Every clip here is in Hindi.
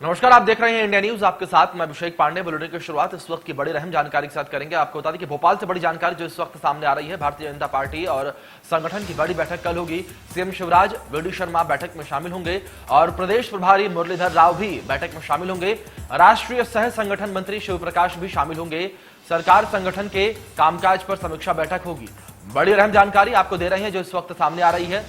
नमस्कार, आप देख रहे हैं इंडिया न्यूज। आपके साथ मैं अभिषेक पांडे। बुलेटिन की शुरुआत इस वक्त की बड़ी अहम जानकारी के साथ करेंगे। आपको बता दें कि भोपाल से बड़ी जानकारी जो इस वक्त सामने आ रही है, भारतीय जनता पार्टी और संगठन की बड़ी बैठक कल होगी। CM Shivraj VD. शर्मा बैठक में शामिल होंगे और प्रदेश प्रभारी मुरलीधर राव भी बैठक में शामिल होंगे। राष्ट्रीय सह संगठन मंत्री शिव प्रकाश भी शामिल होंगे। सरकार संगठन के कामकाज पर समीक्षा बैठक होगी। बड़ी अहम जानकारी आपको दे रहे हैं जो इस वक्त सामने आ रही है।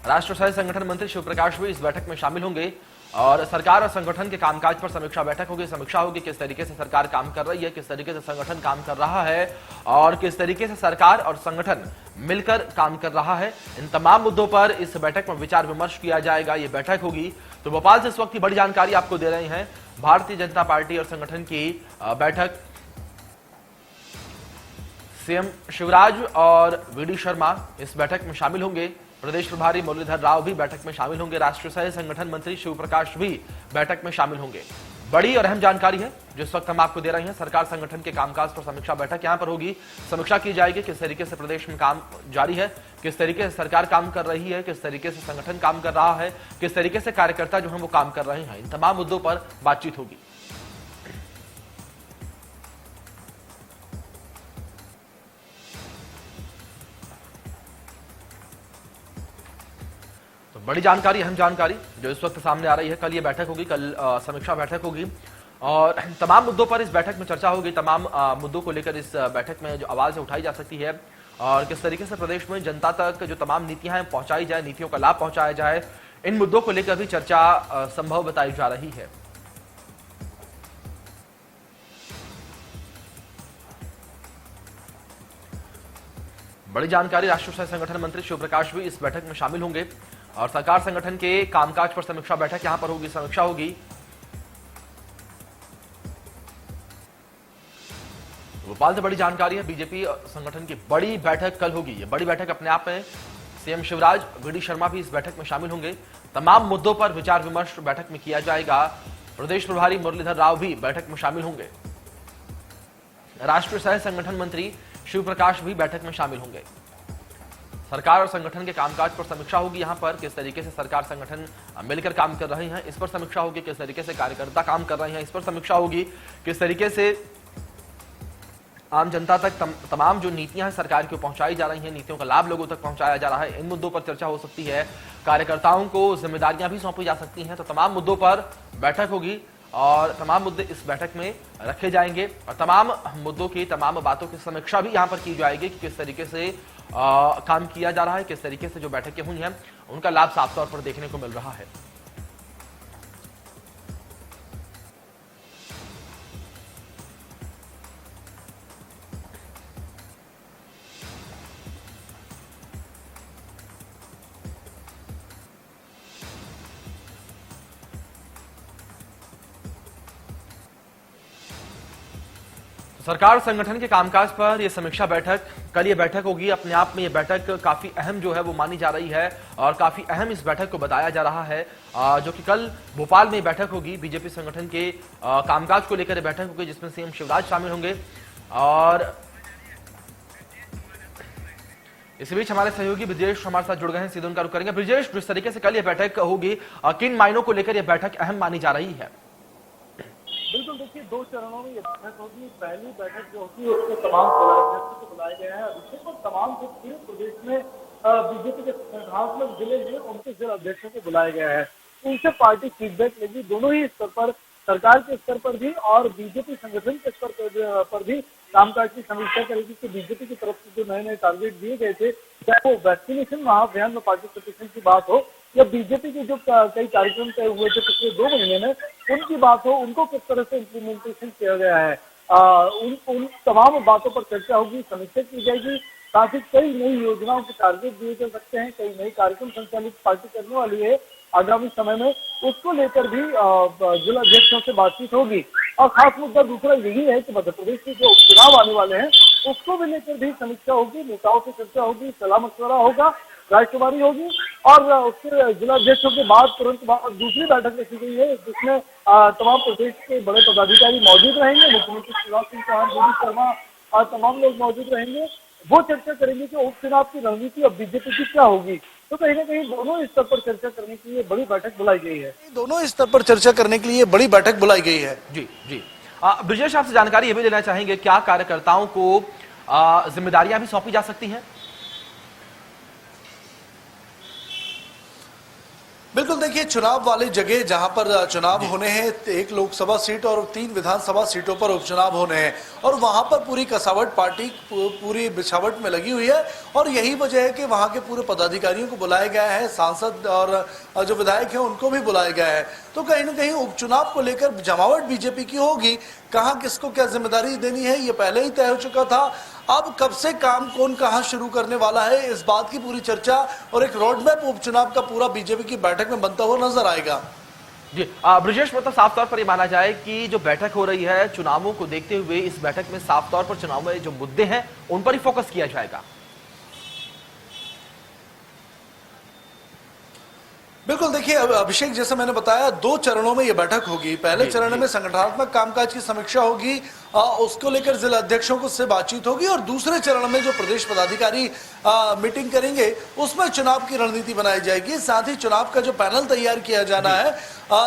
राष्ट्रीय सह संगठन मंत्री शिव प्रकाश भी इस बैठक में शामिल होंगे और सरकार और संगठन के कामकाज पर समीक्षा बैठक होगी। समीक्षा होगी किस तरीके से सरकार काम कर रही है, किस तरीके से संगठन काम कर रहा है और किस तरीके से सरकार और संगठन मिलकर काम कर रहा है। इन तमाम मुद्दों पर इस बैठक में विचार विमर्श किया जाएगा। ये बैठक होगी। तो भोपाल से इस वक्त की बड़ी जानकारी आपको दे रहे हैं। भारतीय जनता पार्टी और संगठन की बैठक, सीएम शिवराज और वी.डी. शर्मा इस बैठक में शामिल होंगे। प्रदेश प्रभारी मुरलीधर राव भी बैठक में शामिल होंगे। राष्ट्रीय सह संगठन मंत्री शिव प्रकाश भी बैठक में शामिल होंगे। बड़ी और अहम जानकारी है जिस वक्त हम आपको दे रहे हैं। सरकार संगठन के कामकाज पर समीक्षा बैठक यहां पर होगी। समीक्षा की जाएगी किस तरीके से प्रदेश में काम जारी है, किस तरीके से सरकार काम कर रही है, किस तरीके से संगठन काम कर रहा है, किस तरीके से कार्यकर्ता जो है वो काम कर रहे हैं। इन तमाम मुद्दों पर बातचीत होगी। बड़ी जानकारी, अहम जानकारी जो इस वक्त सामने आ रही है। कल ये बैठक होगी, कल समीक्षा बैठक होगी और तमाम मुद्दों पर इस बैठक में चर्चा होगी। तमाम मुद्दों को लेकर इस बैठक में जो आवाज उठाई जा सकती है और किस तरीके से प्रदेश में जनता तक जो तमाम नीतियां हैं पहुंचाई जाए, नीतियों का लाभ पहुंचाया जाए, इन मुद्दों को लेकर भी चर्चा संभव बताई जा रही है। बड़ी जानकारी, राष्ट्रीय सह संगठन मंत्री शिव प्रकाश भी इस बैठक में शामिल होंगे और सरकार संगठन के कामकाज पर समीक्षा बैठक यहां पर होगी, समीक्षा होगी। भोपाल से बड़ी जानकारी है। बीजेपी संगठन की बड़ी बैठक कल होगी। ये बड़ी बैठक अपने आप में, सीएम शिवराज वी.डी. शर्मा भी इस बैठक में शामिल होंगे। तमाम मुद्दों पर विचार विमर्श बैठक में किया जाएगा। प्रदेश प्रभारी मुरलीधर राव भी बैठक में शामिल होंगे। राष्ट्रीय सह संगठन मंत्री शिव प्रकाश भी बैठक में शामिल होंगे। सरकार और संगठन के कामकाज पर समीक्षा होगी। यहां पर किस तरीके से सरकार संगठन मिलकर काम कर रहे हैं, इस पर समीक्षा होगी। किस तरीके से कार्यकर्ता काम कर रहे हैं, इस पर समीक्षा होगी। किस तरीके से आम जनता तक तमाम जो नीतियां हैं सरकार की पहुंचाई जा रही हैं, नीतियों का लाभ लोगों तक पहुंचाया जा रहा है, इन मुद्दों पर चर्चा हो सकती है। कार्यकर्ताओं को जिम्मेदारियां भी सौंपी जा सकती हैं। तो तमाम मुद्दों पर बैठक होगी और तमाम मुद्दे इस बैठक में रखे जाएंगे और तमाम मुद्दों की, तमाम बातों की समीक्षा भी यहां पर की जाएगी कि किस तरीके से काम किया जा रहा है, किस तरीके से जो बैठकें हुई हैं उनका लाभ साफ तौर पर देखने को मिल रहा है। सरकार संगठन के कामकाज पर यह समीक्षा बैठक, कल ये बैठक होगी। अपने आप में ये बैठक काफी अहम जो है वो मानी जा रही है और काफी अहम इस बैठक को बताया जा रहा है, जो कि कल भोपाल में बैठक होगी। बीजेपी संगठन के कामकाज को लेकर बैठक होगी जिसमें सीएम शिवराज शामिल होंगे। और इस बीच हमारे सहयोगी ब्रिजेश हमारे साथ जुड़ गए हैं, सीधे उनका रुख करेंगे। ब्रिजेश, जिस तरीके से कल ये बैठक होगी, किन मायनों को लेकर यह बैठक अहम मानी जा रही है? बिल्कुल, देखिए 2 चरणों में ये बैठक होगी। पहली बैठक जो होगी उसमें तमाम जिलाध्यक्ष को बुलाए गए हैं। अभिषेक और तमाम जो पूरे प्रदेश में बीजेपी के संगठनात्मक जिले हैं उनके जिला अध्यक्षों को बुलाया गया है। उनसे पार्टी फीडबैक लेगी। दोनों ही स्तर पर, सरकार के स्तर पर भी और बीजेपी संगठन के स्तर पर भी कामकाज की समीक्षा करेगी कि बीजेपी की तरफ से जो नए नए टारगेट दिए गए थे, चाहे वो वैक्सीनेशन महाअभियान में पार्टिसिपेशन की बात हो या बीजेपी के जो कई कार्यक्रम तय हुए थे पिछले 2 महीने में उनकी बात हो, उनको किस तरह से इम्प्लीमेंटेशन किया गया है, उन तमाम बातों पर चर्चा होगी, समीक्षा की जाएगी। साथ ही कई नई योजनाओं के टारगेट दिए जा सकते हैं, कई नए कार्यक्रम संचालित पार्टी करने वाली है आगामी समय में, उसको लेकर भी जिला अध्यक्षों से बातचीत होगी। और खास मुद्दा दूसरा यही है कि मध्य प्रदेश के जो उपचुनाव आने वाले हैं उसको भी लेकर भी समीक्षा होगी, नेताओं से चर्चा होगी, सलाह मशवरा होगा, रायशुमारी होगी। और उसके जिला अध्यक्षों के बाद तुरंत बाद दूसरी बैठक रखी गई है जिसमें तमाम प्रदेश के बड़े पदाधिकारी मौजूद रहेंगे। मुख्यमंत्री शिवराज सिंह चौहान, वी.डी. शर्मा और तमाम लोग मौजूद रहेंगे। वो चर्चा करेंगे कि उपचुनाव की रणनीति अब बीजेपी की क्या होगी। तो कहीं ना कहीं दोनों स्तर पर चर्चा करने के लिए बड़ी बैठक बुलाई गई है। दोनों स्तर पर चर्चा करने के लिए बड़ी बैठक बुलाई गई है। जी जी। ब्रजेश, आपसे जानकारी ये भी लेना चाहेंगे, क्या कार्यकर्ताओं को जिम्मेदारियां भी सौंपी जा सकती हैं? बिल्कुल, देखिए चुनाव वाली जगह जहां पर चुनाव होने हैं, 1 लोकसभा सीट और 3 विधानसभा सीटों पर उपचुनाव होने हैं और वहां पर पूरी कसावट पार्टी पूरी बिछावट में लगी हुई है और यही वजह है कि वहां के पूरे पदाधिकारियों को बुलाया गया है, सांसद और जो विधायक हैं उनको भी बुलाया गया है। तो कहीं ना कहीं उपचुनाव को लेकर जमावट बीजेपी की होगी, कहां किसको क्या जिम्मेदारी देनी है ये पहले ही तय हो चुका था। अब कब से काम कौन कहां शुरू करने वाला है, इस बात की पूरी चर्चा और एक रोड मैप उपचुनाव का पूरा बीजेपी की बैठक में बनता हुआ नजर आएगा। जी ब्रजेश, मतलब साफ तौर पर यह माना जाए कि जो बैठक हो रही है चुनावों को देखते हुए, इस बैठक में साफ तौर पर चुनाव में जो मुद्दे हैं उन पर ही फोकस किया जाएगा। बिल्कुल, देखिए अभिषेक, जैसे मैंने बताया 2 चरणों में यह बैठक होगी। पहले चरण में संगठनात्मक कामकाज की समीक्षा होगी, उसको लेकर जिला अध्यक्षों को से बातचीत होगी और दूसरे चरण में जो प्रदेश पदाधिकारी मीटिंग करेंगे उसमें चुनाव की रणनीति बनाई जाएगी। साथ ही चुनाव का जो पैनल तैयार किया जाना है,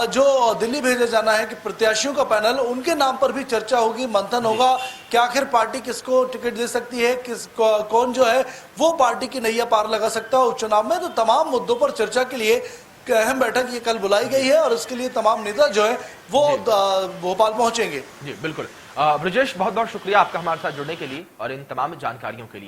जो दिल्ली भेजा जाना है कि प्रत्याशियों का पैनल, उनके नाम पर भी चर्चा होगी, मंथन होगा कि आखिर पार्टी किसको टिकट दे सकती है, कौन जो है वो पार्टी की नैया पार लगा सकता है उपचुनाव में। तो तमाम मुद्दों पर चर्चा के लिए अहम बैठक ये कल बुलाई गई है और इसके लिए तमाम नेता जो है वो भोपाल पहुंचेंगे। जी बिल्कुल। ब्रजेश, बहुत बहुत शुक्रिया आपका हमारे साथ जुड़ने के लिए और इन तमाम जानकारियों के लिए।